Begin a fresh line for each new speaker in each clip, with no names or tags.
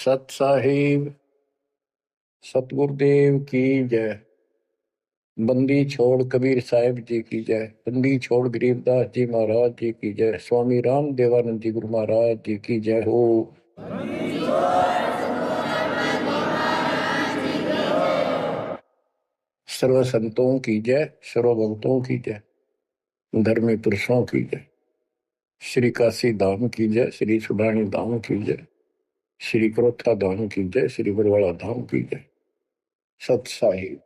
सत साहिब सतगुरुदेव की जय। बंदी छोड़ कबीर साहिब जी की जय। बंदी छोड़ गरीबदास जी महाराज जी की जय। स्वामी राम देवानंद जी गुरु महाराज जी की जय हो। सर्व संतों की जय, सर्व भक्तों की जय, धर्मी पुरुषों की जय। श्री काशी धाम की जय, श्री सुडानी धाम की जय, श्री क्रोथा धाम की जय, श्री बरवाड़ा धाम की जय। सत साहिब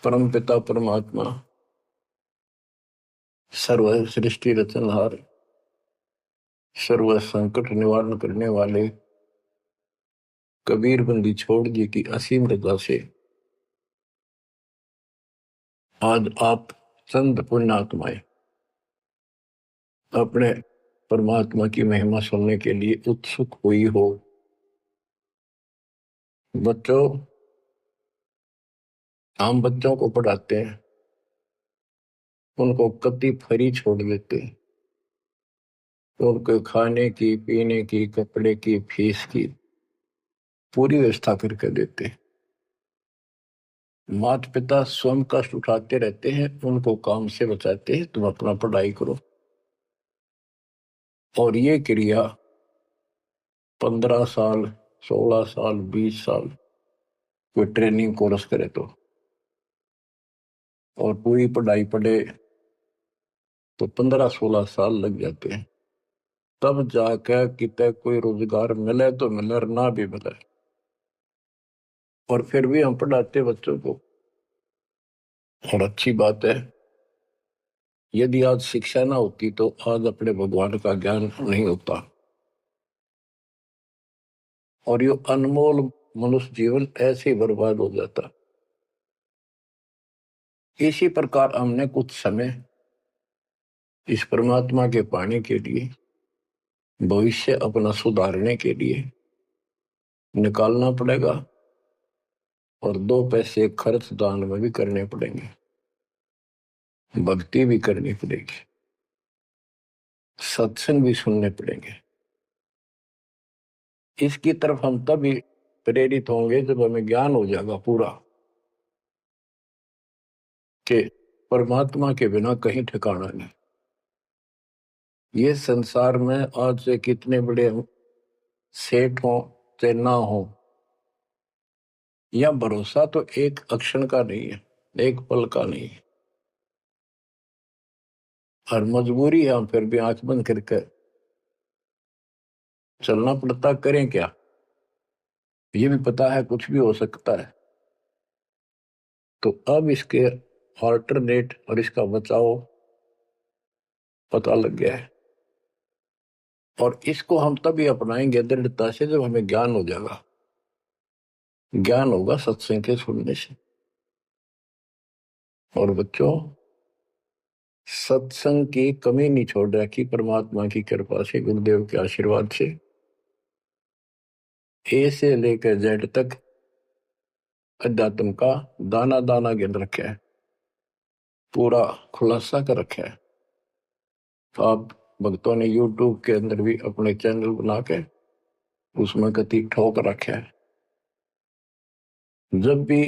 परम पिता परमात्मा सर्व सृष्टि रचनहार, सर्व संकट निवारण करने वाले कबीर बंदी छोड़ जी की असीम रजा से आज आप चंद पुण्यात्माएं अपने परमात्मा की महिमा सुनने के लिए उत्सुक हुई हो। बच्चों, हम बच्चों को पढ़ाते हैं, उनको कति फ्री छोड़ देते हैं, उनको खाने की, पीने की, कपड़े की, फीस की पूरी व्यवस्था करके देते हैं। माता पिता स्वयं कष्ट उठाते रहते हैं, उनको काम से बचाते हैं, तुम अपना पढ़ाई करो। और ये क्रिया 15 साल, 16 साल, 20 साल कोई ट्रेनिंग कोर्स करे तो, और पूरी पढ़ाई पढ़े तो 15-16 साल लग जाते हैं। तब जाकर कितने कोई रोजगार मिले तो मिले, और ना भी मिले। और फिर भी हम पढ़ाते बच्चों को। और अच्छी बात है, यदि आज शिक्षा ना होती तो आज अपने भगवान का ज्ञान नहीं होता, और ये अनमोल मनुष्य जीवन ऐसे ही बर्बाद हो जाता। इसी प्रकार हमने कुछ समय इस परमात्मा के पाने के लिए, भविष्य अपना सुधारने के लिए निकालना पड़ेगा, और 2 पैसे खर्च दान में भी करने पड़ेंगे, भक्ति भी करनी पड़ेगी, सत्संग भी सुनने पड़ेंगे। इसकी तरफ हम तभी प्रेरित होंगे जब हमें ज्ञान हो जाएगा पूरा कि परमात्मा के बिना कहीं ठिकाना नहीं। ये संसार में आज से कितने बड़े सेठ हो चाहे ना हो, यह भरोसा तो एक अक्षण का नहीं है, एक पल का नहीं है। और मजबूरी है, हम फिर भी आंख बंद करके चलना पड़ता। करें क्या? ये भी पता है कुछ भी हो सकता है। तो अब इसके ऑल्टरनेट और इसका बचाव पता लग गया है, और इसको हम तभी अपनाएंगे दृढ़ता से जब हमें ज्ञान हो जाएगा। ज्ञान होगा सत्संग के सुनने से। और बच्चों, सत्संग की कमी नहीं छोड़ रखी परमात्मा की कृपा से, गुरुदेव के आशीर्वाद से। ए से लेकर जेड तक अध्यात्म का दाना दाना गिन रखा है, पूरा खुलासा कर रखा है। तो आप भक्तों ने यूट्यूब के अंदर भी अपने चैनल बना के उसमें कति ठोक रखा है। जब भी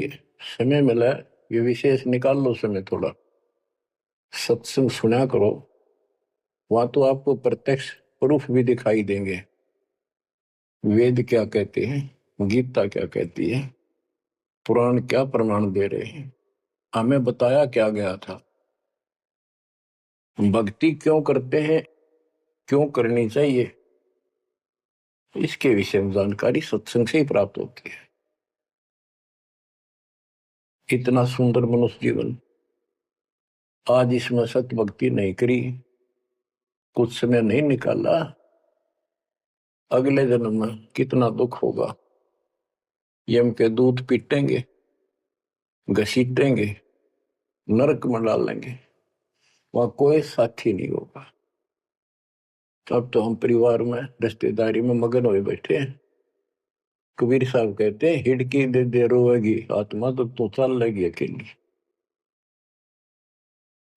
समय मिला, ये विशेष निकाल लो समय थोड़ा, सत्संग सुना करो। वहां तो आपको प्रत्यक्ष प्रूफ भी दिखाई देंगे। वेद क्या कहते हैं, गीता क्या कहती है, पुराण क्या प्रमाण दे रहे हैं, हमें बताया क्या गया था, भक्ति क्यों करते हैं, क्यों करनी चाहिए, इसके विषय में जानकारी सत्संग से ही प्राप्त होती है। इतना सुंदर मनुष्य जीवन, आज इसमें सत्य भक्ति नहीं करी, कुछ समय नहीं निकाला, अगले जन्म में कितना दुख होगा। यम के दूत पीटेंगे, घसीटेंगे, नरक में डालेंगे, वहां कोई साथी नहीं होगा। अब तो हम परिवार में, रिश्तेदारी में मगन हुए बैठे हैं। कबीर साहब कहते हैं, हिड़की दे दे रोएगी आत्मा तो तू चल लेगी अकेली।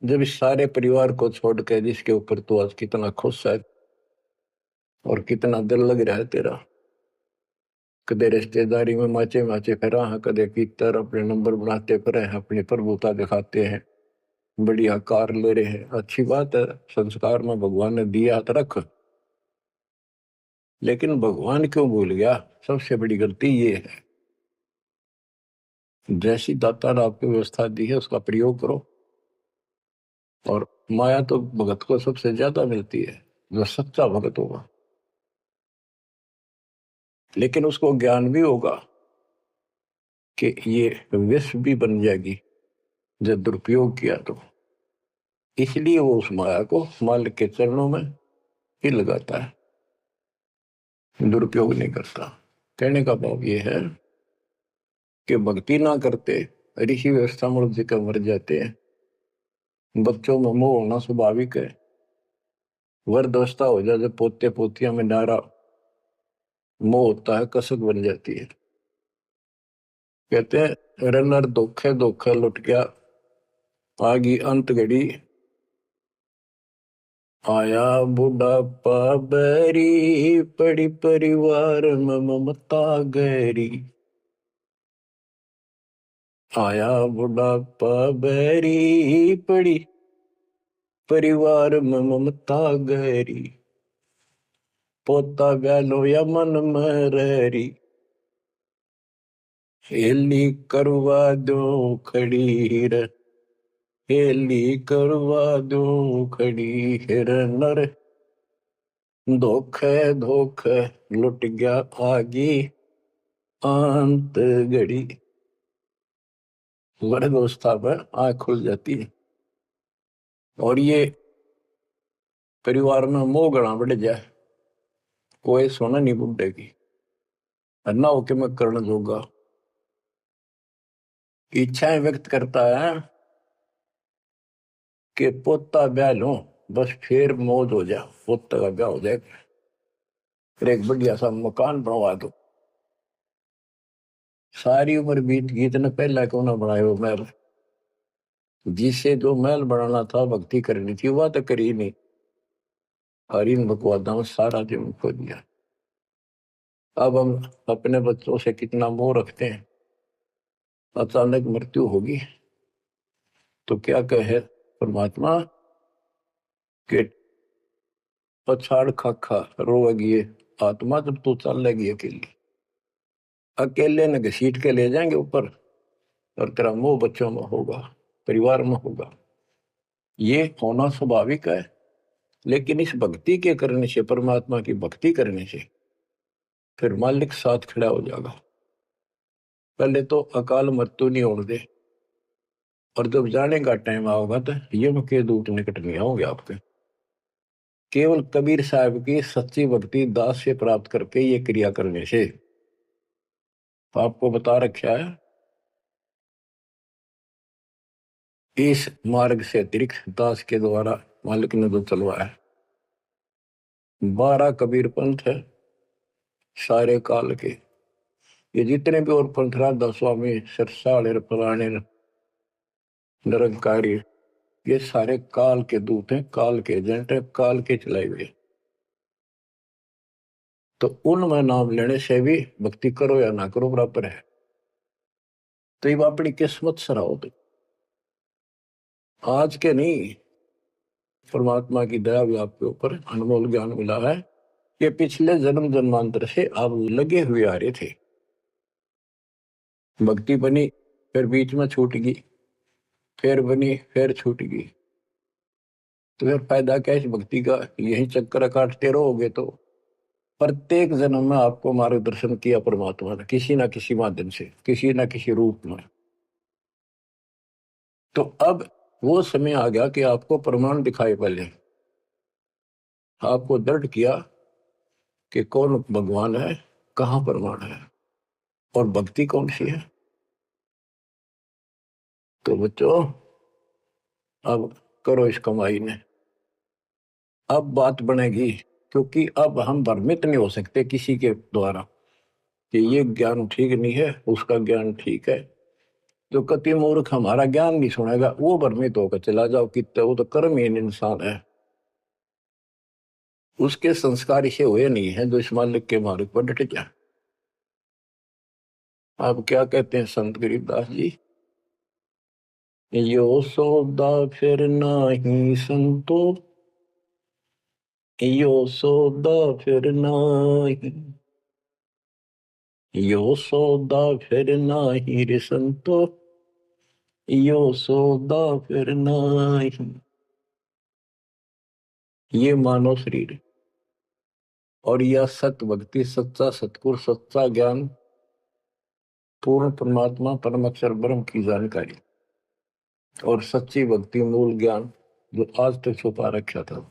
जब इस सारे परिवार को छोड़ कर जिसके ऊपर तू आज कितना खुश है और कितना दिल लग रहा है तेरा, कदे रिश्तेदारी में माचे माचे फिरा है, कदे कीतर अपने नंबर बनाते फिरे हैं, अपनी प्रभुता दिखाते हैं, बढ़िया कार ले रहे हैं। अच्छी बात है, संस्कार में भगवान ने दिया तो रख, लेकिन भगवान क्यों भूल गया? सबसे बड़ी गलती ये है, जैसी दाता ने आपको व्यवस्था दी है उसका प्रयोग करो। और माया तो भगत को सबसे ज्यादा मिलती है, जो सच्चा भगत होगा। लेकिन उसको ज्ञान भी होगा कि ये विष भी बन जाएगी जब दुरुपयोग किया तो, इसलिए वो उस माया को मालिक के चरणों में ही लगाता है, दुरुपयोग नहीं करता। कहने का भाव ये है कि भक्ति ना करते ऋषि व्यवस्था मनुष्य का मर जाते हैं। बच्चों में मोह होना स्वाभाविक है, वृद्धावस्था हो जाए जब पोते पोतियां में नारा मोह होता है, कसक बन जाती है। कहते हैं रनर धोखे धोखे लुट गया, आगी अंत घड़ी आया बुढ़ापा बैरी, पड़ी परिवार में ममता गहरी। आया बुढ़ापा बैरी, पड़ी परिवार में ममता गहरी। पोता ब्यालो या मन मररी, हेली करवा दो खड़ी रे, हेली करवा दो खड़ी हिर नर। धोखे धोखे लुट गया आगी अंत घड़ी। वृद्धावस्था पर आंख खुल जाती है, और ये परिवार में मोह गणा बढ़ जाए, कोई सोना नहीं बुढ़े की, अन्ना होके मैं करना जोगा। इच्छाएं व्यक्त करता है कि पोता ब्याह लो, बस फिर मौज हो जाए, पोता का ब्याह हो जाए, फिर एक बढ़िया सा मकान बनवा दो। सारी उम्र बीत गई, इतने पहला क्यों ना बनाए वो महल? जिसे जो महल बनाना था, भक्ति करनी थी, वह तो करी नहीं, और इन बकवादा में सारा जीवन खो दिया। अब हम अपने बच्चों से कितना मोह रखते हैं, अचानक मृत्यु होगी तो क्या कहे परमात्मा के पछाड़ खाखा रोएगी ये आत्मा, जब तू चल लेगी अकेली। अकेले न घसीट के ले जाएंगे ऊपर, और तेरा मोह बच्चों में होगा, परिवार में होगा। ये होना स्वाभाविक है, लेकिन इस भक्ति के करने से, परमात्मा की भक्ति करने से, फिर मालिक साथ खड़ा हो जाएगा। पहले तो अकाल मृत्यु नहीं होने दे, और जब जाने का टाइम आओगा तो यम के दूत निकट नहीं आओगे आपके। केवल कबीर साहब की सच्ची भक्ति दास से प्राप्त करके ये क्रिया करने से, तो आपको बता रखा है इस मार्ग से अतिरिक्त दास के द्वारा मालिक ने जो चलवाया है। 12 कबीर पंथ है सारे काल के, ये जितने भी और पंथ राधा स्वामी सरसाड़ पुराने निरंकारी, ये सारे काल के दूत हैं, काल के एजेंट है, काल के चलाए हुए। तो उनमें नाम लेने से भी भक्ति करो या ना करो बराबर है। तो ये अपनी किस्मत सराहो, तो आज के नहीं, परमात्मा की दया भी आपके ऊपर अनमोल ज्ञान मिला है। ये पिछले जन्म जन्मांतर से आप लगे हुए आ रहे थे, भक्ति बनी फिर बीच में छूट गई, फिर बनी फिर छूट गई, तो फिर फायदा क्या इस भक्ति का? यही चक्कर काटते रहोगे तो प्रत्येक जन्म में आपको मार्गदर्शन किया परमात्मा ने, किसी ना किसी माध्यम से, किसी ना किसी रूप में। तो अब वो समय आ गया कि आपको प्रमाण दिखाए, पहले आपको दृढ़ किया कि कौन भगवान है, कहां प्रमाण है, और भक्ति कौन सी है। तो बच्चों अब करो इस कमाई ने, अब बात बनेगी, क्योंकि अब हम भ्रमित नहीं हो सकते किसी के द्वारा कि ये ज्ञान ठीक नहीं है, उसका ज्ञान ठीक है। जो कति मूर्ख हमारा ज्ञान नहीं सुनेगा, वो भ्रमित होकर चला जाओ कितने, वो तो कर्महीन इंसान है, उसके संस्कार इसे हुए नहीं है जो इस मालिक के मार्ग पर डट जाए। आप क्या कहते हैं संत गरीबदास जी? यो सौदा फिर नाही संतो, यो सौदा फिर नाही, यो सौदा फिर नाही रे संतो, यो सौदा फिर नाही। ये मानव शरीर और यह सत भक्ति, सच्चा सतगुर, सच्चा ज्ञान, पूर्ण परमात्मा परम अक्षर ब्रह्म की जानकारी और सच्ची भक्ति मूल ज्ञान जो आज तक छुपा रखा था,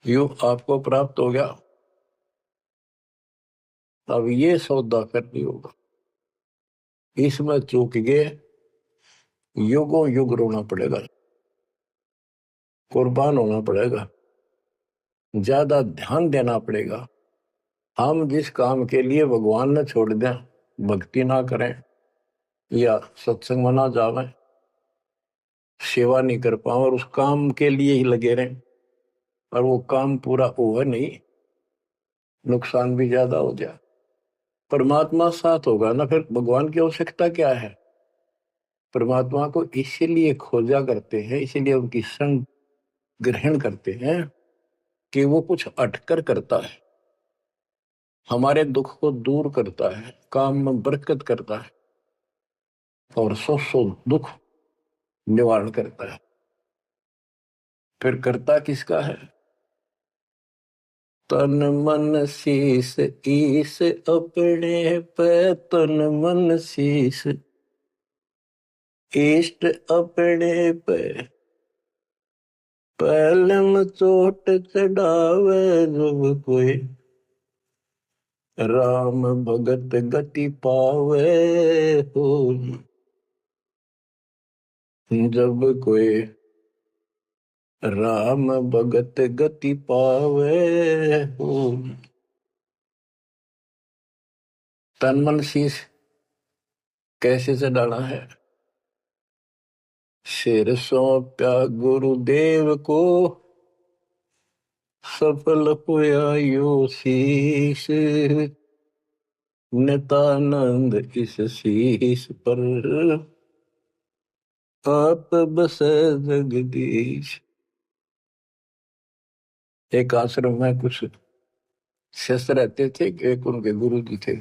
यो आपको प्राप्त हो गया। अब ये सौदा करनी होगा, इसमें चूक गए युगों युग रोना पड़ेगा, कुर्बान होना पड़ेगा, ज्यादा ध्यान देना पड़ेगा। हम जिस काम के लिए भगवान ने छोड़ दें, भक्ति ना करें या सत्संग में ना जावे, सेवा नहीं कर पाओ और उस काम के लिए ही लगे रहें और वो काम पूरा हुआ नहीं, नुकसान भी ज्यादा हो जाए, परमात्मा साथ होगा ना, फिर भगवान की आवश्यकता क्या है? परमात्मा को इसीलिए खोजा करते हैं, इसीलिए उनकी संग ग्रहण करते हैं कि वो कुछ अटकर करता है, हमारे दुख को दूर करता है, काम में बरकत करता है और सौ दुख निवारण करता है। फिर करता किसका है? तन मन शीस ईस अपने पे, तन मन शीस इष्ट अपने पे, पहलम चोट चढ़ावे जब कोई, राम भगत गति पावे हो, जब कोई राम भगत गति पावे हो। तन मन शीश कैसे से डाला है? सिर सौंप्या गुरुदेव को, सफल हुआ यो शीश, नितानंद इस शीश पर, आप बसे जगदीश। एक आश्रम में कुछ शिष्य रहते थे, एक उनके गुरु जी थे,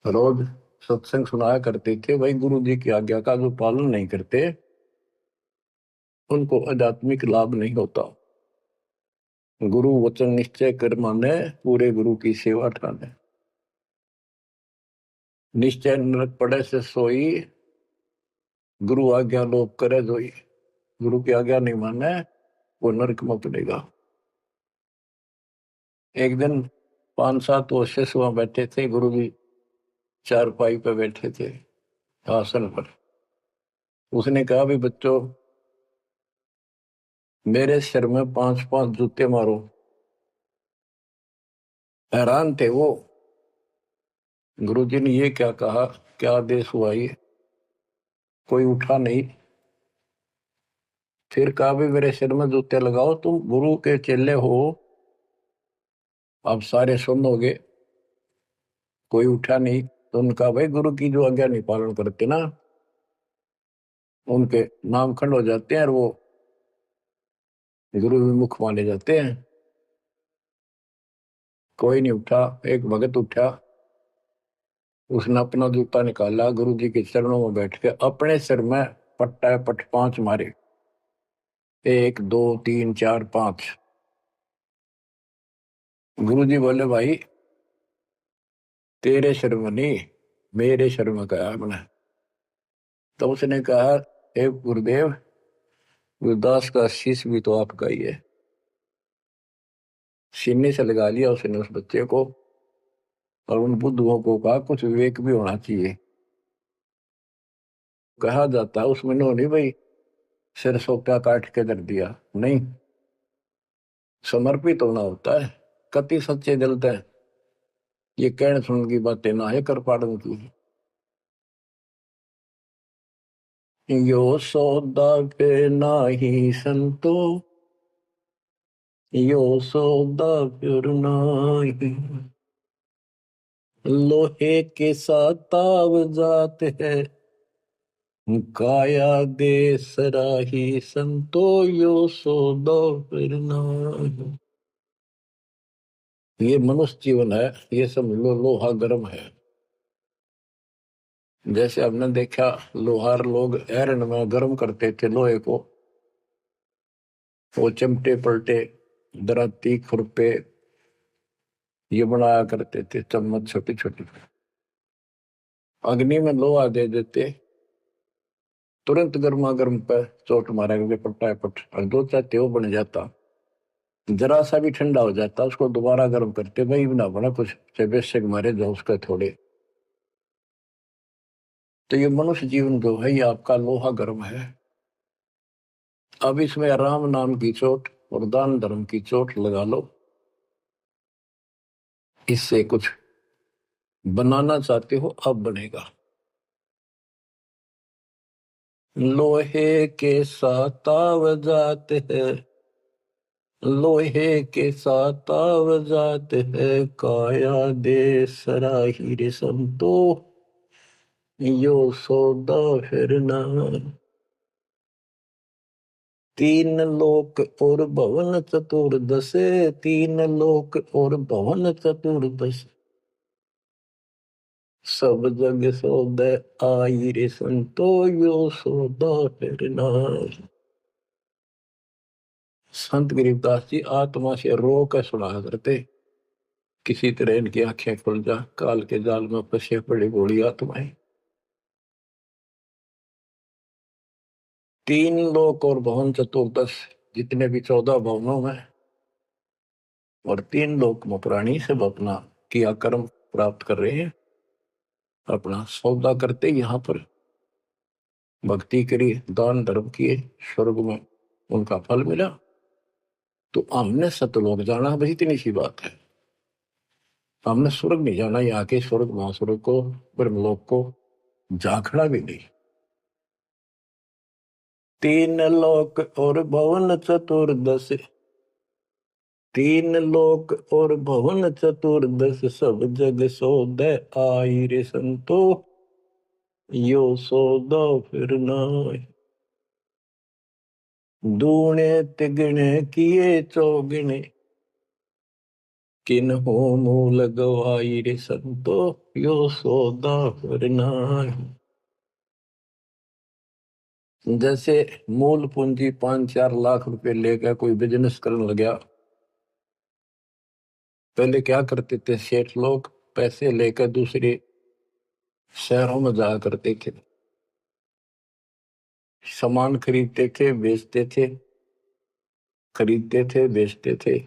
रोज सत्संग सुनाया करते थे। भाई गुरु जी की आज्ञा का जो पालन नहीं करते उनको आध्यात्मिक लाभ नहीं होता। गुरु वचन निश्चय कर माने, पूरे गुरु की सेवा ठाने, निश्चय नरक पड़े से सोई, गुरु आज्ञा लोप करे जोई। गुरु की आज्ञा नहीं माने वो नरक में पड़ेगा। एक दिन 5-7 वर्ष वहां बैठे थे, गुरु जी चारपाई पे बैठे थे आसन पर। उसने कहा भी बच्चों, मेरे सिर में 5-5 जूते मारो। हैरान थे वो, गुरुजी ने ये क्या कहा, क्या आदेश हुआ ये? कोई उठा नहीं। फिर कहा भी मेरे सिर में जूते लगाओ, तुम गुरु के चेले हो, अब सारे सुनोगे। कोई उठा नहीं। तो उनका भाई गुरु की जो आज्ञा नहीं पालन करते ना, उनके नाम खंड हो जाते हैं और वो गुरु विमुख माने जाते हैं। कोई नहीं उठा। एक भगत उठा, उसने अपना जूता निकाला, गुरु जी के चरणों में बैठ के अपने सिर में पट्टा पट 5 मारे। 1 2 3 4 5। गुरु जी बोले भाई तेरे सिर में नहीं, मेरे सिर में कहा मैंने। तो उसने कहा, हे गुरुदेव, गुरुदास का शीश भी तो आपका ही है। सीने से लगा लिया उसने उस बच्चे को और उन बुद्धुओं को कहा कुछ विवेक भी होना चाहिए। कहा जाता है उसमें नो नहीं भाई सिर सोप्या काट के धर दिया, नहीं, समर्पित होना होता है। कति सच्चे जलते हैं, ये कहने सुन की बातें ना है कर पाड़न की। यो सौदा पे नाही संतो, यो सौदा फिर नाही, लोहे के साथ ताव जात है, काया दे सराही संतो यो सौदा फिरना। ये मनुष्य जीवन है, ये सब लोहा गर्म है। जैसे हमने देखा लोहार लोग एरन में गर्म करते थे लोहे को, वो चिमटे पलटे दराती खुरपे ये बनाया करते थे, चम्मच छोटी छोटी। अग्नि में लोहा दे देते, तुरंत गर्मा गर्म पे चोट मारेंगे पट्टा पट, और दो चाहते वो बन जाता। जरा सा भी ठंडा हो जाता उसको दोबारा गर्म करते, वही ना बना कुछ बेशक मारे जो उसके थोड़े। तो ये मनुष्य जीवन जो है ये आपका लोहा गर्म है। अब इसमें राम नाम की चोट और दान धर्म की चोट लगा लो, इससे कुछ बनाना चाहते हो अब बनेगा। लोहे के साथ ताव जाते हैं, लोहे के साथ ताव जाते हैं, काया दे सराही रे संतो यो सौदा फिरना। तीन लोक और भवन चतुर्दश, तीन लोक और भवन चतुर्दश, सब जग सौदे आई रे संतो यो सौदा फिरना। संत गरीबदास जी आत्मा से रो कर सुना करते, किसी तरह इनकी आंखें खुल जा, काल के जाल में फंसे पड़ी बूढ़ी आत्माएं। तीन लोक और भवन चतुर्दश, जितने भी 14 भवनों में और तीन लोक में प्राणी सब अपना किया कर्म प्राप्त कर रहे हैं, अपना सौदा करते यहाँ पर भक्ति करी, दान धर्म किए, स्वर्ग में उनका फल मिला। तो हमने सतलोक जाना, बस इतनी सी बात है। हमने स्वर्ग नहीं जाना, यहाँ के स्वर्ग महास्वर्ग को ब्रह्मलोक को झांकना भी नहीं। तीन लोक और भवन चतुर्दश, तीन लोक और भवन चतुर्दश, सब जग सौदे आई रे संतो यो सौदा फिरना। दूने तिगने किए चौगने, किन हो मूल गवाई रे संतो यो सौदा फिरना। जैसे मूल पूंजी 5-4 लाख रुपए लेकर कोई बिजनेस करने लगा, पहले क्या करते थे सेठ लोग, पैसे लेकर दूसरे शहरों में जाया करते थे, सामान खरीदते थे बेचते थे, खरीदते थे बेचते थे,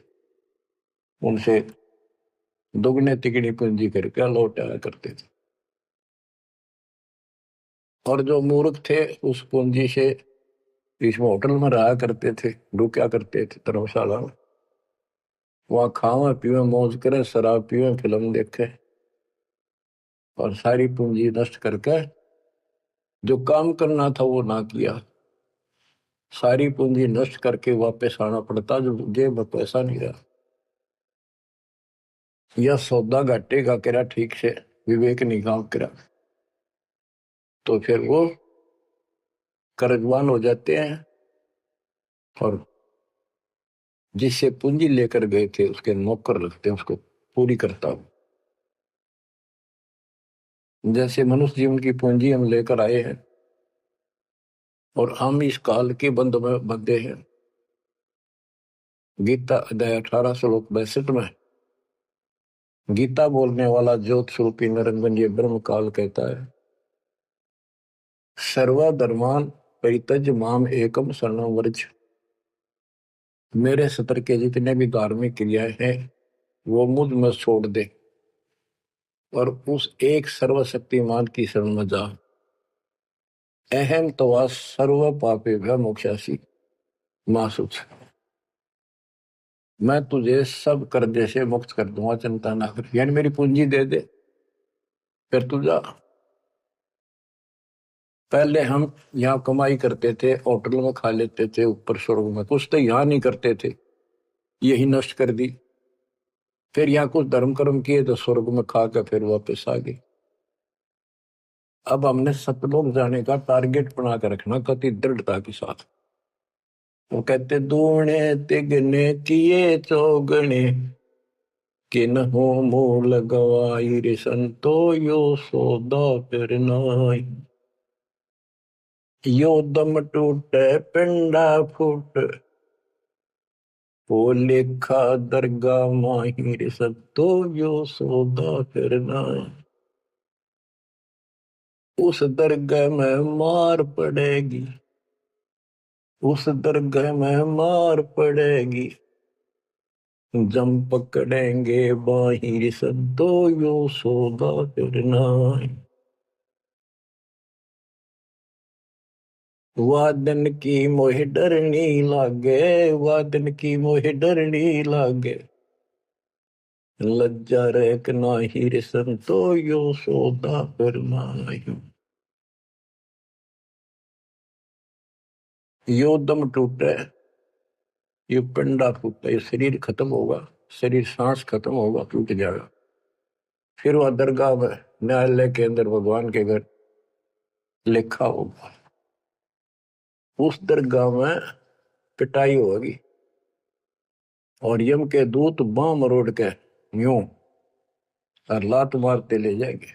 उनसे दुगने तिगनी पूंजी करके लौट आया करते थे। और जो मूर्ख थे उस पूंजी से इस होटल में रहा करते थे, रुका करते थे धर्मशाला में, वहां खावे पीवे मौज करे, शराब पीवे, फिल्म देखे, और सारी पूंजी नष्ट करके जो काम करना था वो ना किया, सारी पूंजी नष्ट करके वापस आना पड़ता, जो जेब में पैसा नहीं रहा। या सौदा घाटे का करा ठीक से, विवेक नहीं काम करा, तो फिर वो कर्जवान हो जाते हैं, और जिससे पूंजी लेकर गए थे उसके नौकर लगते हैं, उसको पूरी करता हूं। जैसे मनुष्य जीवन की पूंजी हम लेकर आए हैं और हम इस काल के बंध में बंधे हैं। गीता अध्याय 18 श्लोक 62 में गीता बोलने वाला ज्योत स्वरूपी निरंजन ये ब्रह्म काल कहता है, सर्वधर्मान परित्यज माम एकम शरणं व्रज। मेरे सतर के जितने भी धार्मिक क्रियाएं हैं वो मुझ में छोड़ दे और उस एक सर्वशक्तिमान की शरण में जा। अहम तवा सर्व पापे भय मोक्षासी मासुच। मैं तुझे सब कर्जे से मुक्त कर दूंगा, चिंता ना कर। यानी मेरी पूंजी दे दे, फिर तू जा। पहले हम यहाँ कमाई करते थे, होटल में खा लेते थे, ऊपर स्वर्ग में, कुछ तो यहाँ नहीं करते थे, यही नष्ट कर दी। फिर यहाँ कुछ धर्म कर्म किए तो स्वर्ग में खा के फिर वापस आ गए। अब हमने सतलोक जाने का टारगेट बना कर रखना कति दृढ़ता के साथ। वो कहते दूने तिगने किए चौगने किन हो मूल गवाई रे संतो यो सौदा फिर नाई। यो दम टूटे पिंडा फूट वो लेखा दरगाह माहिर सत्तो यो सौदा फिर नाई। उस दरगाह में मार पड़ेगी, उस दरगाह में मार पड़ेगी, जम पकड़ेंगे बाहिर सद्दो यो सौदा फिर नाई। वादन की मोह डरनी लागे, वादन की मोह डरनी लागे, लज्जा रेक नाही रे संतो यो सौदा फिर नाई। यो दम टूटे, ये पिंडा फूटे, ये शरीर खत्म होगा, शरीर सांस खत्म होगा, टूट जाएगा। फिर वह दरगाह में न्यायालय के अंदर भगवान के घर लिखा होगा। उस दरगाह में पिटाई होगी और यम के दूत बां मरोड़ के यूं और लात मारते ले जाएंगे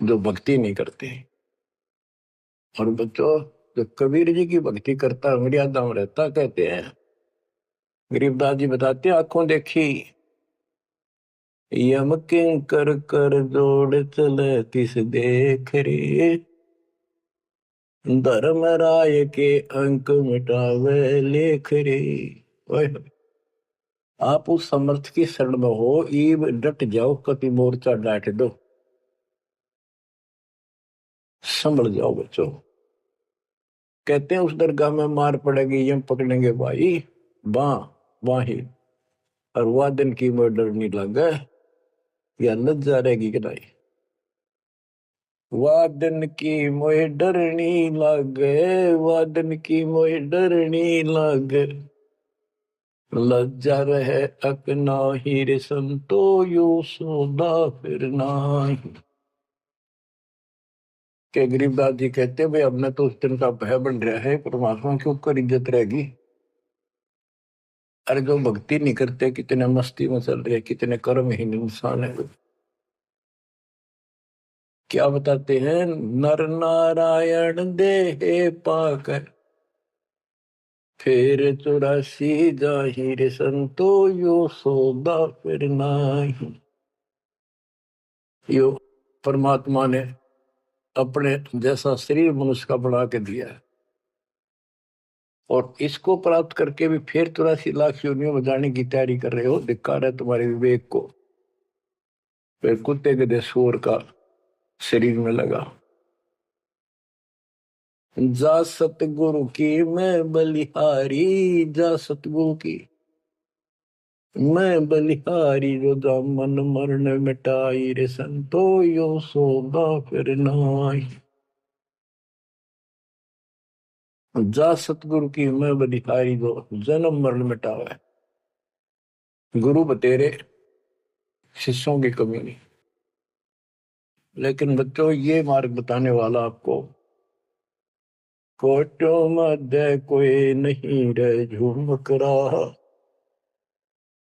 जो भक्ति नहीं करते। और बच्चों, जो कबीर जी की भक्ति करता मर्यादा में रहता, कहते हैं गरीबदास जी बताते हैं, आंखों देखी यम किंकर कर जोड़ चले तिस देख रे, धर्म राय के अंक मिटावे लेख रे। ओए आप उस समर्थ की शरण में हो, ईब डट जाओ, कति मोर्चा डांट दो, संभल जाओ बच्चों। कहते हैं उस दरगाह में मार पड़ेगी, यम पकड़ेंगे भाई बां बाही, और वादन की मोह डरनी लगे, या लज्जा रहेगी कि नहीं। वादन की मोह डरनी लगे, वादन की मोह डरनी लगे, लज्जा रहे अक नाही रे संतो यो सौदा फिर नाही। के गरीबदास जी कहते भाई हमने तो उस दिन का भय बन रहा है, परमात्मा के ऊपर इज्जत रहेगी। अरे जो भक्ति नहीं करते कितने मस्ती में चल रहे, कितने कर्महीन इंसान है। क्या बताते हैं, नर नारायण देह पाकर फिर 84 जाहिर संतो यो सौदा फिर नाही। यो परमात्मा ने अपने जैसा शरीर मनुष्य का बना के दिया है, और इसको प्राप्त करके भी फिर 84 लाख योनियों में जाने की तैयारी कर रहे हो। धिक्कार है तुम्हारे विवेक को। फिर कुत्ते गधे सूअर का शरीर में लगा। जा सतगुरु की मैं बलिहारी, जा सतगुरु की मैं बलिहारी, जो दामन मरण मिटाई रे संतो यो सौदा फिर नाई। जा सतगुरु की मैं बलिहारी, जो जन्म मरण मिटावे। गुरु बतेरे, शिष्यों की कमी नहीं। लेकिन बच्चों, ये मार्ग बताने वाला आपको, कोटों मध्य कोई नहीं रे झुमक रहा,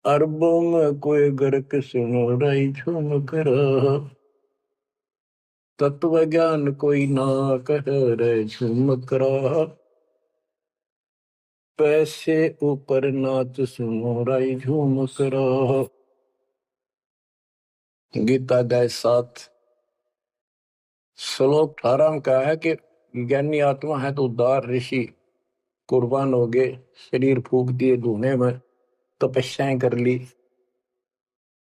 अरबों में कोई गर्क सुनो रही झुमक रहा, तत्व ज्ञान कोई ना कह रहे झुमक रहा, पैसे ऊपर नाच सुनो रही झुमक रहा। गीता अध्याय 7 श्लोक 18 में कहा है कि ज्ञानी आत्मा है तो उदार ऋषि कुर्बान हो गए, शरीर फूक दिए धुएं में, तपस्याएं कर ली,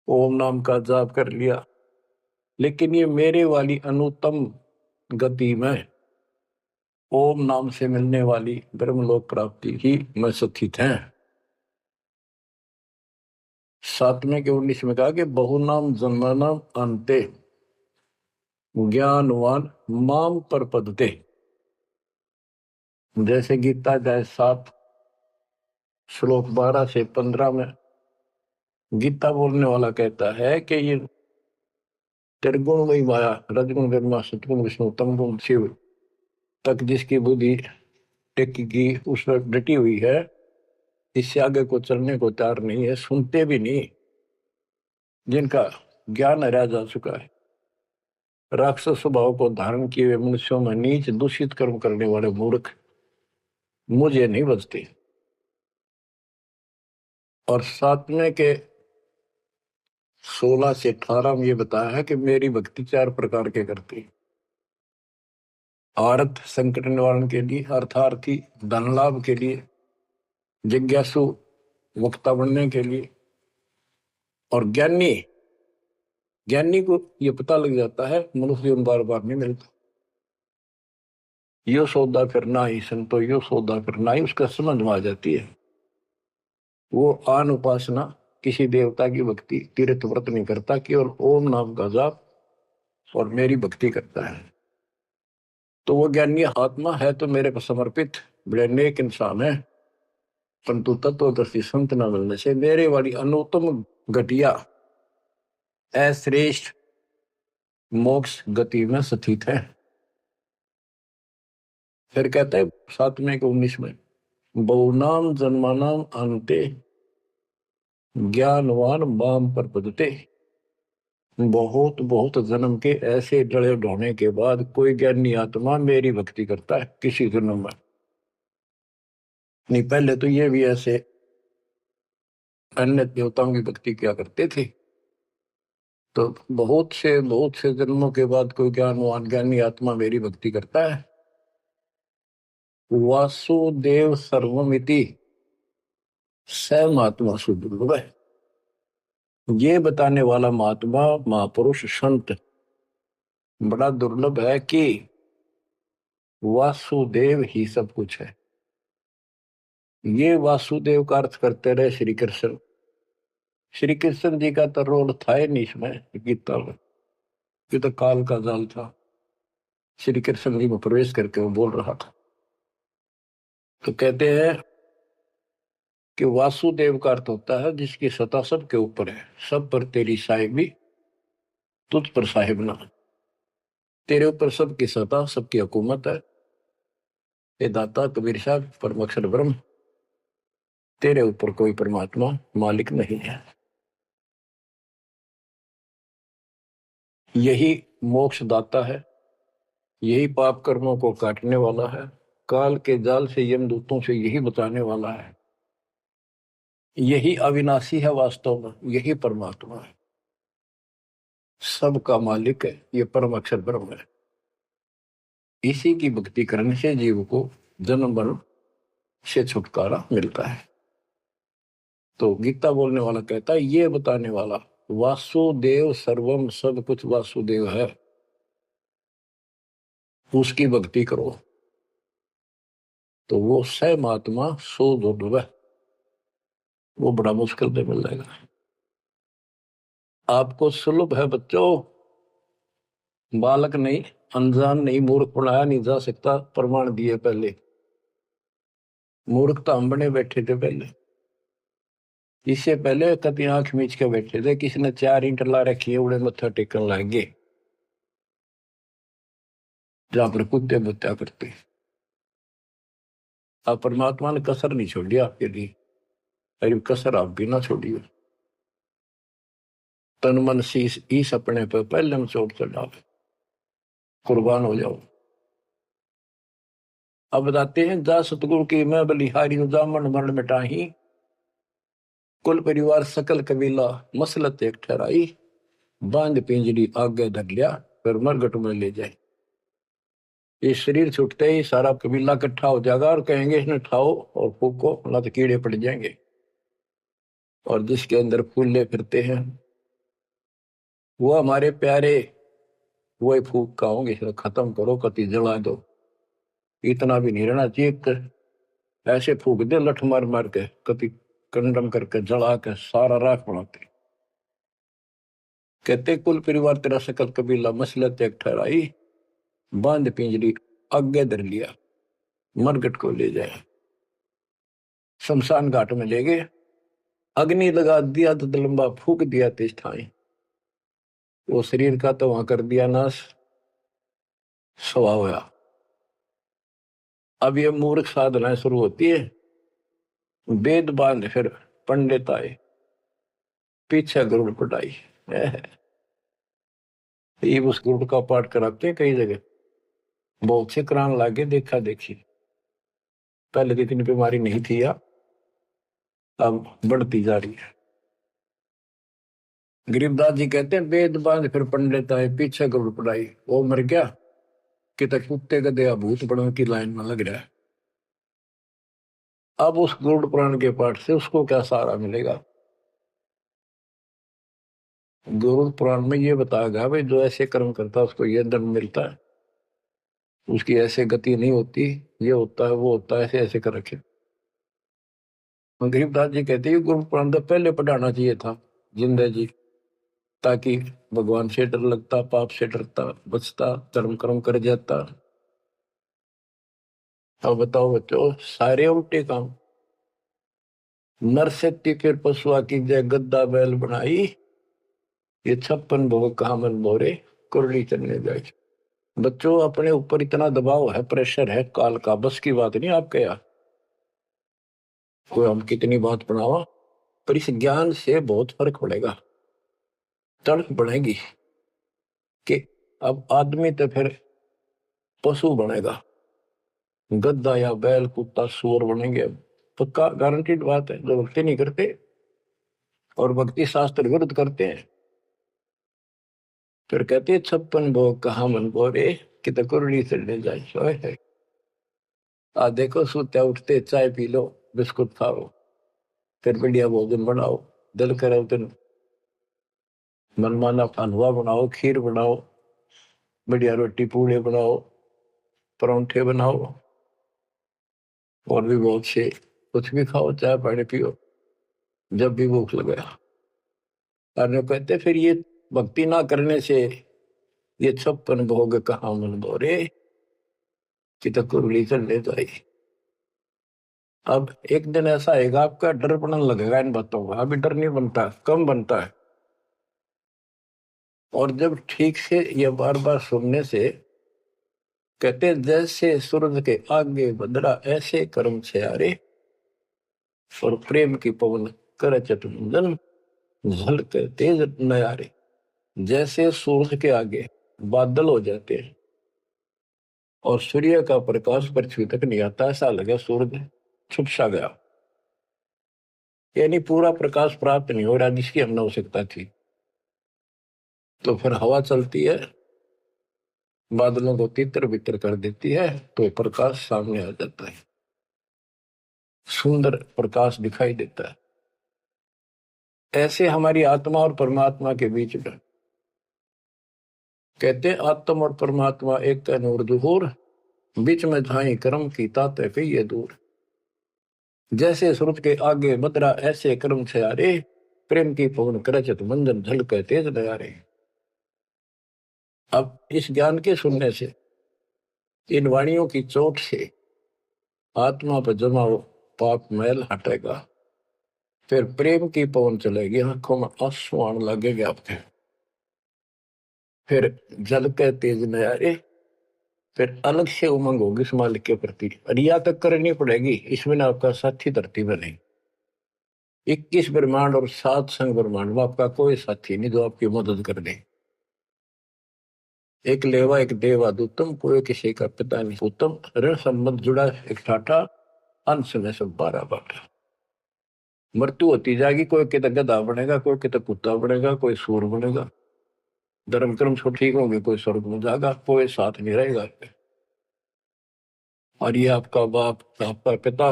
ओम नाम का जाप कर लिया। लेकिन ये मेरे वाली अनुत्तम गति में ओम नाम से मिलने वाली ब्रह्मलोक प्राप्ति ही में स्थित है। 7वें के 19 में कहा कि बहुनाम जन्मनाम अंते ज्ञानवान माम पर पदते। जैसे गीता अध्याय 7 श्लोक 12 से 15 में गीता बोलने वाला कहता है कि ये त्रिगुण वही माया, रजगुण ब्रह्मा, सतगुण विष्णु, तमगुण शिव तक जिसकी बुद्धि टेकी उस पर डटी हुई है, इससे आगे को चलने को तैयार नहीं है, सुनते भी नहीं, जिनका ज्ञान हरा जा चुका है, राक्षस स्वभाव को धारण किए हुए मनुष्यों में नीच दूषित कर्म करने वाले मूर्ख मुझे नहीं बचते। और सातवें के 16 से 18 में ये बताया है कि मेरी भक्ति 4 प्रकार के करती, अर्थ संकट निवारण के लिए, अर्थार्थी धन लाभ के लिए, जिज्ञासु वक्ता बनने के लिए, और ज्ञानी, ज्ञानी को ये पता लग जाता है मनुष्य बार बार नहीं मिलता, यो सौदा करना ही संतो, यो सौदा करना ही, उसका समझ में आ जाती है। वो आन उपासना, किसी देवता की भक्ति, तीर्थ व्रत नहीं करता, केवल ओम नाम का जाप और मेरी भक्ति करता है, तो वो ज्ञानी आत्मा है तो मेरे को समर्पित बड़े नेक इंसान है, परंतु तत्वदर्शी संत न मिलने से मेरे वाली अनुत्तम घटिया अश्रेष्ठ मोक्ष गति में स्थित है। फिर कहते हैं 7वें के 19 में, बहुनाम जन्मानाम अंते ज्ञानवान बाम पर पदते, बहुत बहुत जन्म के ऐसे जड़े ढोने के बाद कोई ज्ञानी आत्मा मेरी भक्ति करता है किसी जन्म में। नहीं, पहले तो ये भी ऐसे अन्य देवताओं की भक्ति क्या करते थे, तो बहुत से जन्मों के बाद कोई ज्ञानवान ज्ञानी आत्मा मेरी भक्ति करता है। वासुदेव सर्वमिति स महात्मा सुदुर्लभ है, ये बताने वाला महात्मा महापुरुष संत बड़ा दुर्लभ है कि वासुदेव ही सब कुछ है। ये वासुदेव का अर्थ करते रहे श्री कृष्ण। श्री कृष्ण जी का तो रोल था ही नहीं इसमें गीता में, ये तो काल का जाल था, श्री कृष्ण जी में प्रवेश करके वो बोल रहा था। तो कहते हैं कि वासुदेव का अर्थ होता है जिसकी सत्ता सबके ऊपर है, सब पर तेरी साहिबी, तुझ पर साहिब ना, तेरे ऊपर सबकी सत्ता, सबकी हुकूमत है। ये दाता कबीर साहब परम अक्षर ब्रह्म, तेरे ऊपर कोई परमात्मा मालिक नहीं है। यही मोक्ष दाता है, यही पाप कर्मों को काटने वाला है, काल के जाल से यमदूतों से यही बचाने वाला है, यही अविनाशी है, वास्तव में यही परमात्मा है, सबका मालिक है, ये परम अक्षर ब्रह्म है। इसी की भक्ति करने से जीव को जन्म मरण से छुटकारा मिलता है। तो गीता बोलने वाला कहता है, ये बताने वाला वासुदेव सर्वम, सब कुछ वासुदेव है, उसकी भक्ति करो तो वो स महात्मा सो दुर्लभ है, वो बड़ा मुश्किल से मिल जाएगा। आपको सुलभ है बच्चों, बालक नहीं, अनजान नहीं, मूर्ख बनाया नहीं जा सकता, प्रमाण दिए पहले। मूर्ख तो हम बने बैठे थे पहले, इससे पहले कभी आंख मीच के बैठे थे, किसी ने 4 ईंट ला रखी है, उड़े मत्था टेकन लग गए, जहां पर कुत्ते बुत्या करते। अब परमात्मा ने कसर नहीं छोड़ी आपके लिए, अरे कसर आप भी ना छोड़िए। तन मन शीश ईस अपने पे पहले में चोट चढ़ाओ, कुर्बान हो जाओ। अब बताते हैं, जा सतगुरु की मैं बलिहारी जामन मरण मिटाही, कुल परिवार सकल कबीला मसलत एक ठहराई, बांध पिंजरी आगे धर लिया, फिर मरगट में ले जाए। ये शरीर छूटते ही सारा कबीला इकट्ठा हो जाएगा और कहेंगे इसने ठाओ और फूको, ना तो कीड़े पड़ जाएंगे। और जिसके अंदर फूले फिरते हैं वो हमारे प्यारे, वही फूक का होंगे, खत्म करो, कति जला दो, इतना भी नहीं रहना चाहिए। ऐसे फूक दे लठ मार मार के, कति कंडम करके जला के सारा राख बनाते। कहते कुल परिवार तेरा सकल कबीला मसलत एक ठहराई, बांध पिंजरी आगे धर लिया, मरगट को ले जाए, शमशान घाट में ले गए। अग्नि लगा दिया तो लंबा फूक दिया तेज ठाई, वो शरीर का तो वहां कर दिया नाश, स्वभाव होया। अब ये मूर्ख साधनाएं शुरू होती है, वेद बांध फिर पंडित आए, पीछे गरुड़ पटाई। ये उस गरुड़ का पाठ कराते हैं कई जगह, बहुत से करान लागे देखा देखी। पहले तो इतनी बीमारी नहीं थी या अब बढ़ती जा रही है। गरीबदास जी कहते हैं वेद बांध फिर पंडित आए, पीछे गरुड़ पटाई। वो मर गया कि तक कुत्ते का दया भूत बड़ों की लाइन में लग रहा है। अब उस गरुड़ पुराण के पाठ से उसको क्या सहारा मिलेगा? गरुड़ पुराण में ये बताया गया भाई जो ऐसे कर्म करता है उसको ये दंड मिलता है, उसकी ऐसे गति नहीं होती, ये होता है वो होता है, ऐसे ऐसे कर रखे। गरीबदास जी कहते हैं गुरु पुराण तो पहले पढ़ाना चाहिए था जिंदा जी, ताकि भगवान से डर लगता, पाप से डरता, बचता, धर्म कर्म कर जाता। अब बताओ बच्चों, सारे उल्टे काम। नर से फिर पशुआ की जय गद्दा बैल बनाई, ये 56 भोग कहा मन मोरे, कुरली चलने जाए। बच्चों अपने ऊपर इतना दबाव है, प्रेशर है काल का, बस की बात नहीं आपके यहाँ। कोई हम कितनी बात बनावा, पर इस ज्ञान से बहुत फर्क पड़ेगा, तड़प बढ़ेगी कि अब आदमी तो फिर पशु बनेगा, गद्दा या बैल कुत्ता सूअर बनेंगे। पक्का गारंटीड बात है, जो भक्ति नहीं करते और भक्ति शास्त्र विरुद्ध करते हैं, फिर कहते हैं 56 भोग कहा मन बोरे, कि कुरली चढ़ने जाए। आ देखो सोते उठते चाय पी लो, बिस्कुट खाओ, फिर बढ़िया भोजन बनाओ, दिल करे तो मनमाना हलवा बनाओ, खीर बनाओ, बढ़िया रोटी पूड़े बनाओ, परोंठे बनाओ, और भी बहुत से कुछ भी खाओ, चाय पानी पियो जब भी भूख लगे। और कहते फिर ये भक्ति ना करने से ये 56 भोग कहाँ मन बोरे, कि कुरली चढ़ने जाए। अब एक दिन ऐसा आएगा आपका डर पड़ने लगेगा इन बातों का, अभी डर नहीं बनता, कम बनता है। और जब ठीक से ये बार बार सुनने से, कहते जैसे सूरज के आगे बदरा ऐसे कर्म से आरे, और प्रेम की पवन कर चतुंजन झलक तेज नयारे। जैसे सूरज के आगे बादल हो जाते हैं और सूर्य का प्रकाश पृथ्वी तक नहीं आता, ऐसा लगे सूरज छुप सा गया, यानी पूरा प्रकाश प्राप्त नहीं हो रहा जिसकी हमने आवश्यकता थी। तो फिर हवा चलती है, बादलों को तितर बितर कर देती है, तो प्रकाश सामने आ जाता है, सुंदर प्रकाश दिखाई देता है। ऐसे हमारी आत्मा और परमात्मा के बीच में, कहते हैं आत्मा और परमात्मा एक का नूर दुहूर, बीच में झाई कर्म की ताते पे ये दूर। जैसे सूरज के आगे बदरा ऐसे कर्म से आरे, प्रेम की पवन करचत मंजन झलके तेज नयारे। अब इस ज्ञान के सुनने से, इन वाणियों की चोट से आत्मा पर जमा हो पाप मैल हटेगा, फिर प्रेम की पवन चलेगी, आंखों में आंसू आने लगेंगे आपके, फिर जल के तेज नयारे, फिर अलग से उमंग होगी इस मालिक के प्रति। रिया तक करनी पड़ेगी, इसमें आपका साथी धरती में नहीं। 21 ब्रह्मांड और 7 संग ब्रह्मांड में आपका कोई साथी नहीं जो आपकी मदद कर दे। एक लेवा एक देवा दूतम, कोई किसी का पिता नहीं उत्तम, ऋण संबंध जुड़ा एक ठाठा, अंश में सब 12 बाटा। मृत्यु होती जाएगी, कोई कितना गधा बनेगा, कोई कितना कुत्ता बनेगा, कोई सूर बनेगा, धर्म कर्म सब ठीक होंगे, कोई स्वर्ग में जाएगा, कोई साथ नहीं रहेगा। और ये आपका बाप, आपका पिता,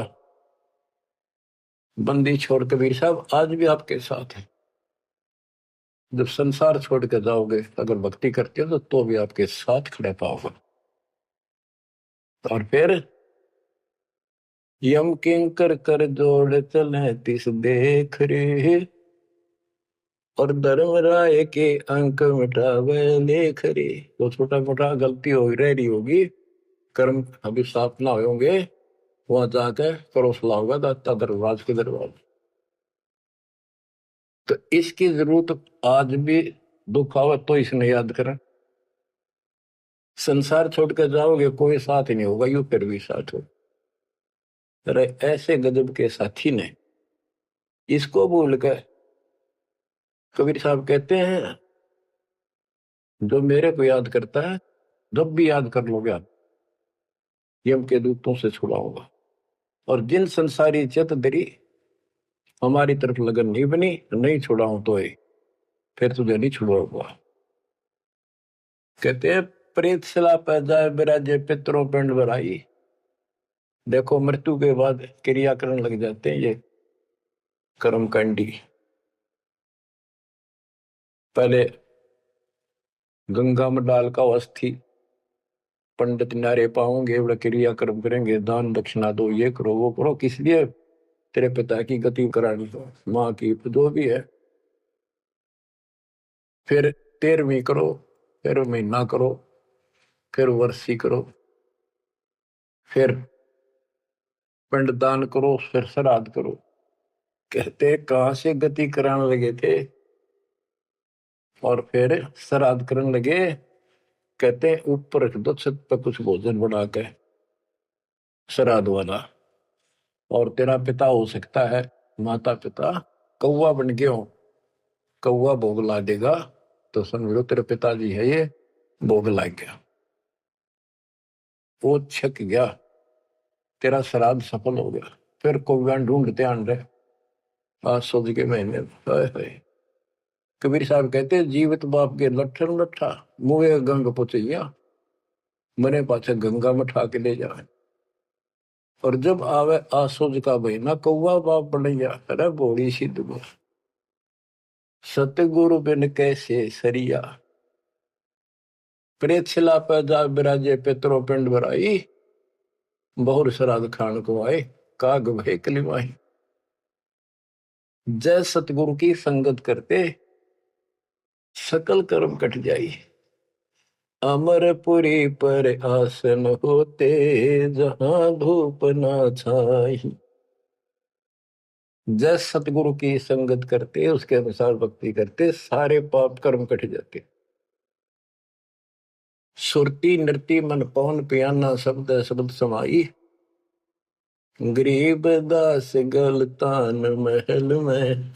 बंदी छोड़ कबीर साहब आज भी आपके साथ है। जब संसार छोड़ के जाओगे, अगर भक्ति करते हो तो भी आपके साथ खड़े पाओगे। और फिर यम किंकर कर जोड़ चले तिस देख रे, और धर्म राय के अंक मिटावे लेख रे। तो छोटा मोटा गलती हो रह रही होगी, कर्म अभी साफ ना होंगे, वहां जाके करो सलाह होगा दाता दरबार के दरबार। तो इसकी जरूरत आज भी दुख आवे तो इसने याद करें। संसार छोड़ कर जाओगे कोई साथ ही नहीं होगा, यू फिर भी साथ हो। अरे ऐसे गजब के साथी ने इसको भूल कर, कबीर साहब कहते हैं जो मेरे को याद करता है, जब भी याद कर लोगे आप, यम के दूतों से छुड़ाऊंगा। और जिन संसारी चित दरी हमारी तरफ लगन नहीं बनी, नहीं छुड़ाऊं तो फिर तुझे नहीं छुड़ाऊंगा। कहते हैं प्रेत सला पैदा बिराजे पितरों पिंड भराई। देखो मृत्यु के बाद क्रिया करने लग जाते हैं ये कर्मकांडी। पहले गंगा में डाल का अस्थि पंडित नारे पाओगे, बड़ा क्रिया कर्म करेंगे, दान दक्षिणा दो, ये करो वो करो, किस लिए? तेरे पिता की गति करानी हो, माँ की जो भी है। फिर 13वीं करो, फिर महीना करो, फिर वर्षी करो, फिर पिंडदान करो, फिर श्राद्ध करो। कहते कहां से गति कराने लगे थे और फिर श्राद्ध करने लगे। कहते ऊपर रख दो छत पर कुछ भोजन बना के श्राद्ध वाला, और तेरा पिता हो सकता है, माता पिता कौवा बन गए हो, कौवा भोग ला देगा तो समझ लो तेरे पिताजी है ये, भोग ला गया, वो छक गया, तेरा श्राद्ध सफल हो गया। फिर कौवा ढूंढते आन रहे आज सोच के महीने। हाय हाय। कबीर साहब कहते जीवित बाप के लट्ठन लट्ठा मुए गंग पुचैया, मरे पाछे गंगा में ठा के ले जाए। और जब आवे आसोज का महीना कौवा बाप बनैया। अरे बोड़ी सिद्ध गो सतगुरु बिन कैसे सरिया, प्रेत शिला पर जा बिराजे पितरों पिंड भराई, बहुर श्राद्ध खान को आए काग भय कलिमाही। जय सतगुरु की संगत करते सकल कर्म कट जाई, अमरपुरी पर आसन होते जहां धूप ना छाई। जय सतगुरु की संगत करते, उसके अनुसार भक्ति करते, सारे पाप कर्म कट जाते। सुरती नृती मन पवन पियाना शब्द शब्द समाई, गरीब दास गलतान महल में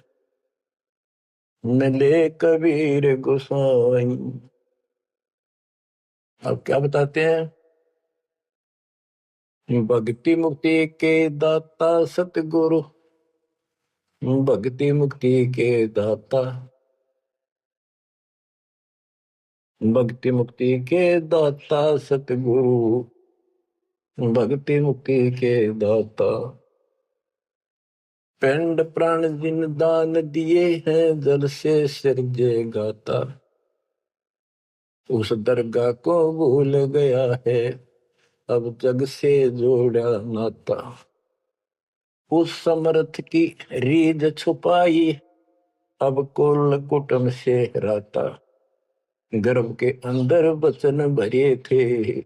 मिले कबीर गोसाई। अब क्या बताते हैं? भक्ति मुक्ति के दाता सतगुरु, भक्ति मुक्ति के दाता, भक्ति मुक्ति के दाता सतगुरु, भक्ति मुक्ति के दाता। पिंड प्राण जिन दान दिए हैं जल से सिरजे गाता, उस दरगाह को भूल गया है अब जग से जोड़ा नाता। उस समर्थ की रीझ छुपाई अब कुल कुटुंब से राता, गर्भ के अंदर बचन भरे थे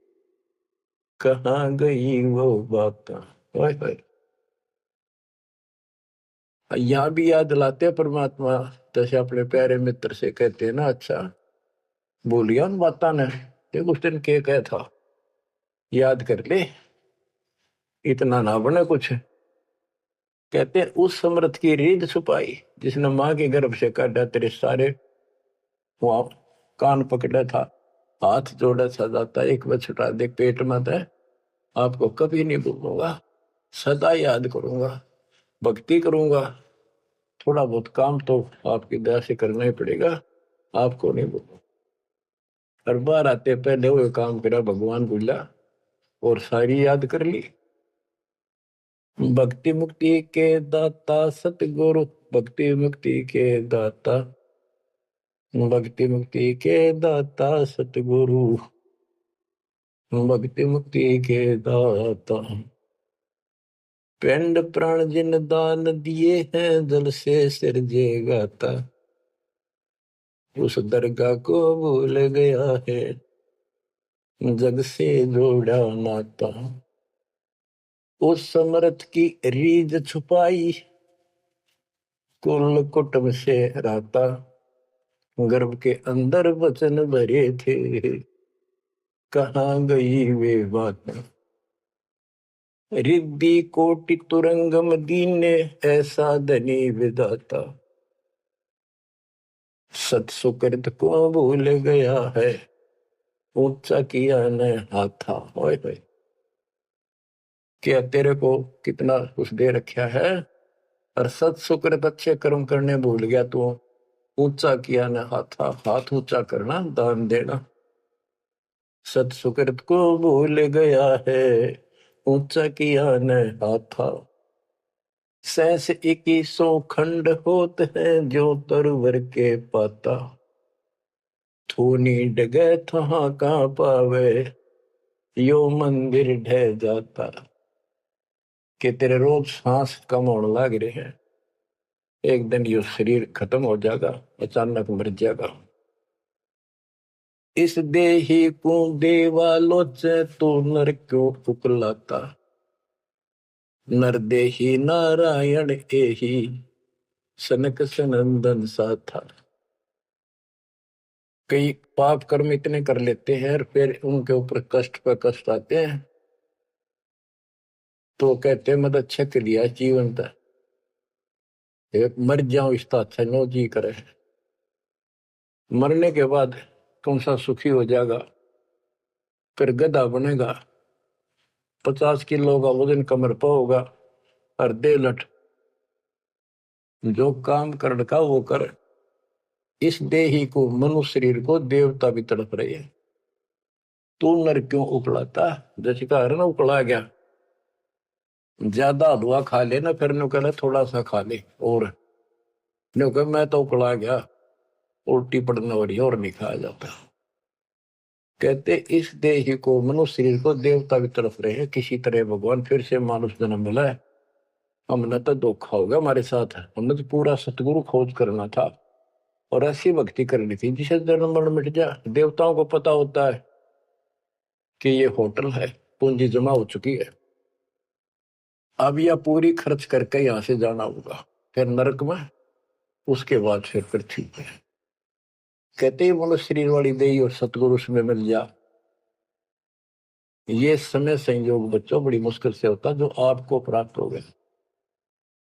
कहाँ गई वो बात। यहाँ भी याद दिलाते परमात्मा, जैसे अपने प्यारे मित्र से कहते हैं ना, अच्छा बोलिया उन बात ने, देख उस दिन के कहा था, याद कर ले, इतना ना बने कुछ। कहते हैं उस समर्थ की रीढ़ छुपाई जिसने माँ के गर्भ से काटा, तेरे सारे वहां कान पकड़ा था, हाथ जोड़ा था, जाता एक बार छुटा दे पेट में था, आपको कभी नहीं भूलूंगा, सदा याद करूंगा, भक्ति करूंगा, थोड़ा बहुत काम तो आपकी दया से करना ही पड़ेगा, आपको नहीं भूलूंगा। हर बार आते पहले वो काम करा भगवान भूला और सारी याद कर ली। भक्ति मुक्ति के दाता सतगुरु, भक्ति मुक्ति के दाता, भक्ति मुक्ति के दाता सतगुरु, भक्ति मुक्ति के दाता। पिंड प्राण जिन दान दिए हैं जल से सिरजे गाता, उस दरगाह को भूल गया है जग से जोड़ा नाता। उस समर्थ की रीझ छुपाई कुल कुटुंब से रहता, गर्भ के अंदर वचन भरे थे, कहाँ गई वे बातें। रिद्धि कोटि तुरंगम दीने, ऐसा धनी विधाता, सत सुकृत को भूल गया है, ऊंचा किया न हाथा। ओए होए, क्या तेरे को कितना कुछ दे रखा है, और सत सुकृत अच्छे कर्म करने भूल गया तू। ऊंचा किया न हाथा, हाथ ऊंचा करना, दान देना। सत सुकृत को भूल गया है, ऊंचा किया न हाथा। सहस 2100 खंड होत है, जो तरवर के पाता। थूनी डगे थहा का पावे, यो मंदिर ढह जाता। कि तेरे रोज सांस कम होने लग रहे हैं, एक दिन यो शरीर खत्म हो जाएगा, अचानक मर जाएगा। इस देही को देवा लोचे, तो नर क्यों उकलाता। नर देही नारायण एही, सनक सनंदन सा था। कई पाप कर्म इतने कर लेते हैं और फिर उनके ऊपर कष्ट पर कष्ट आते हैं, तो कहते हैं मत अच्छा कर लिया जीवन था, मर जाओ इसका अच्छा नो जी करे। मरने के बाद कौन सा सुखी हो जाएगा, फिर गधा बनेगा, 50 किलो का वजन कमर पर होगा, और दे लट जो काम कर का वो कर। इस देही को, मनुष्य शरीर को देवता भी तड़प रहे हैं, तू नर क्यों उकलाता। जैसे कहा ना उकला गया, ज्यादा हलवा खा ले ना, फिर नु कहना थोड़ा सा खा ले, और नु कह मैं तो उकला गया, उल्टी पड़ने वाली और नहीं खाया जाता। कहते इस देह को, मनुष्य शरीर को देवता भी तरफ रहे हैं, किसी तरह भगवान फिर से मानुष जन्म मिला है। हमने तो धोखा होगा हमारे साथ, हमने तो पूरा सतगुरु खोज करना था और ऐसी भक्ति करनी थी जिसे जन्म मरण मिट जाए। देवताओं को पता होता है कि ये होटल है, पूंजी जमा हो चुकी है, अब यह पूरी खर्च करके यहां से जाना होगा, फिर नरक में, उसके बाद फिर पृथ्वी पे। कहते ही मनुष्य शरीर वाली देही और सतगुरु में मिल जा। ये समय संयोग बच्चों बड़ी मुश्किल से होता जो आपको प्राप्त हो गए।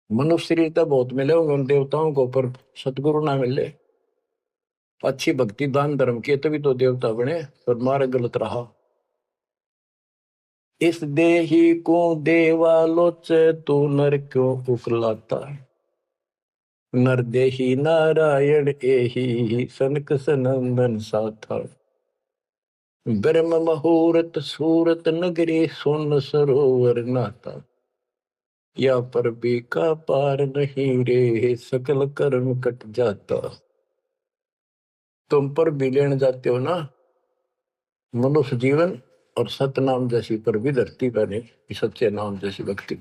मनुष्य शरीर तो बहुत मिले होंगे उन देवताओं को, पर सतगुरु ना मिले, अच्छी भक्ति दान धर्म किए तभी तो देवता बने, पर मार्ग गलत रहा। इस देही को देवालोचे, तू नर क्यों उकलाता। नर देही नारायण एही, सनक सनंदन साथा। ब्रह्म मुहूर्त सूरत नगरी, सुन सरोवर नाता। या पर भी का पार नहीं रे, सकल कर्म कट जाता। तुम पर भी लेने जाते हो ना मनुष्य जीवन, और सतनाम जैसी पर भी धरती बने, सच्चे नाम जैसी भक्ति।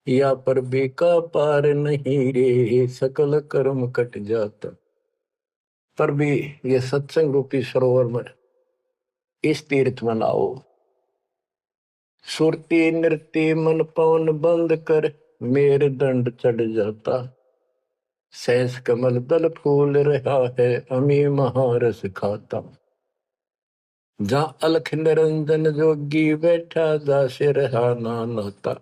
या पर भी का पार नहीं रे, सकल कर्म कट जाता। पर भी ये सत्संग रूपी सरोवर में, इस तीर्थ में लाओ। सुरती नृत्य मन पवन बंद कर, मेरे दंड चढ़ जाता। सहस कमल दल फूल रहा है, अमी महारस खाता। जहाँ अलख निरंजन जोगी बैठा, दासे रहा नाता।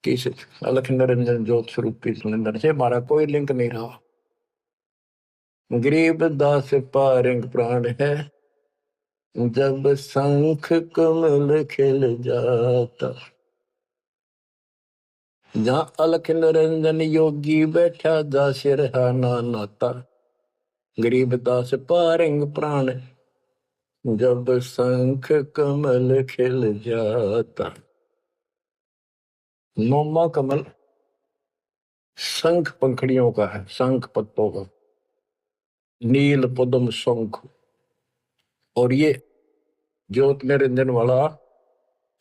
किस अलख निरंजन ज्योत स्वरूप निरंजन से हमारा कोई लिंक नहीं रहा। गरीब दास पारंग प्राण है, जब शंख कमल खिल जाता। जहाँ अलख निरंजन योगी बैठा, दासे रहा नाता। गरीब दास पारंग प्राण, जब शंख कमल खिल जाता। नौमा कमल शंख पंखड़ियों का है, शंख पत्तों का, नील पद्म शंख। और ये ज्योत निरंजन वाला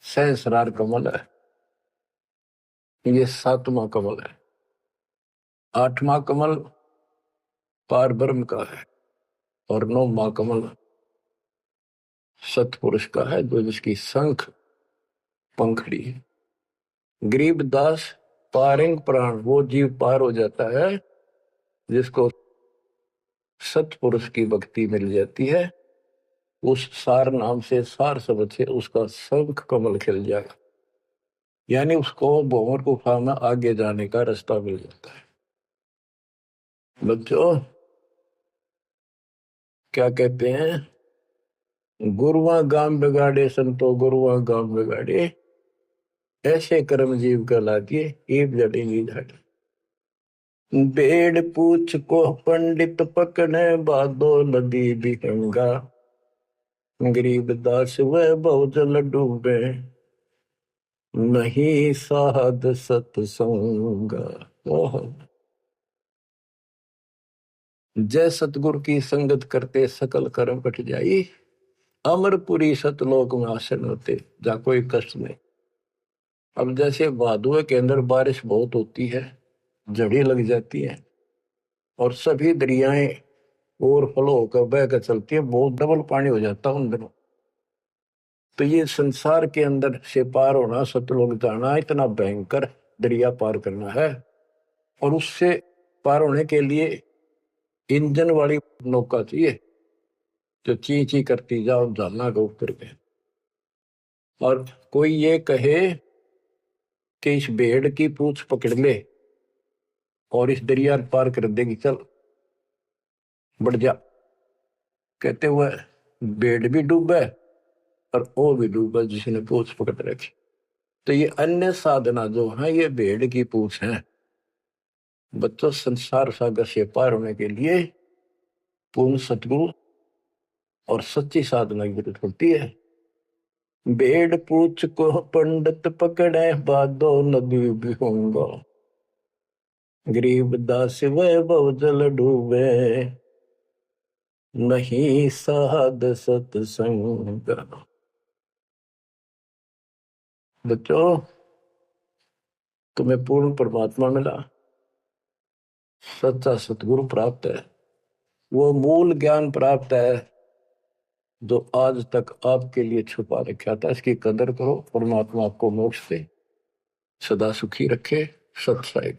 सहस्रार कमल है, ये 7वां कमल है। 8वां कमल पार ब्रह्म का है, और 9वां कमल सतपुरुष का है, जो जिसकी शंख पंखड़ी है। गरीब दास पारंग प्राण वो जीव पार हो जाता है जिसको सतपुरुष की भक्ति मिल जाती है। उस सार नाम से, सार शब्द से उसका शंख कमल खिल जाएगा, यानी उसको भंवर गुफा में आगे जाने का रास्ता मिल जाता है। बच्चों क्या कहते हैं, गुरुआ गाम बिगाड़े संतो गुरुआ गाम बिगाड़े, ऐसे कर्म जीव कहलाती एक जड़ेंगी झाड़ी। बेड़ पूछ को पंडित पकड़े बादो नदी बिहंगा, गरीब दास वह बहुजल डूबे नहीं साध सत्संग। जय सतगुरु की संगत करते सकल कर्म कट जाई, अमरपुरी सतलोक में आसन होते जा कोई कष्ट नहीं। अब जैसे भादुए के अंदर बारिश बहुत होती है, जड़ी लग जाती है और सभी दरियाएं ओवरफ्लो होकर बह कर चलती है, बहुत डबल पानी हो जाता है उन दिनों। तो ये संसार के अंदर से पार होना, सतलोक जाना, इतना भयंकर दरिया पार करना है। और उससे पार होने के लिए इंजन वाली नौका चाहिए जो ची ची करती जाओ झालना के ऊपर के। और कोई ये कहे कि इस भेड़ की पूंछ पकड़ ले और इस दरिया पार कर देगी, चल बढ़ जा, कहते हुए भेड़ भी डूबे और वो भी डूबा जिसने पूंछ पकड़ रखी। तो ये अन्य साधना जो है ये भेड़ की पूंछ है। बच्चों संसार सागर से पार होने के लिए पूर्ण सतगुरु और सच्ची साधना की जरूरत होती है। भेड़ पूछ को पंडित पकड़े बादो नदी भी होंगे, गरीब दास वह बहुजल डूबे नहीं साध सत्संग। बच्चों तुम्हें पूर्ण परमात्मा मिला, सच्चा सतगुरु प्राप्त है, वो मूल ज्ञान प्राप्त है जो आज तक आपके लिए छुपा रखा था। इसकी कदर करो, परमात्मा आपको मोक्ष दे, सदा सुखी रखे। सत्संग।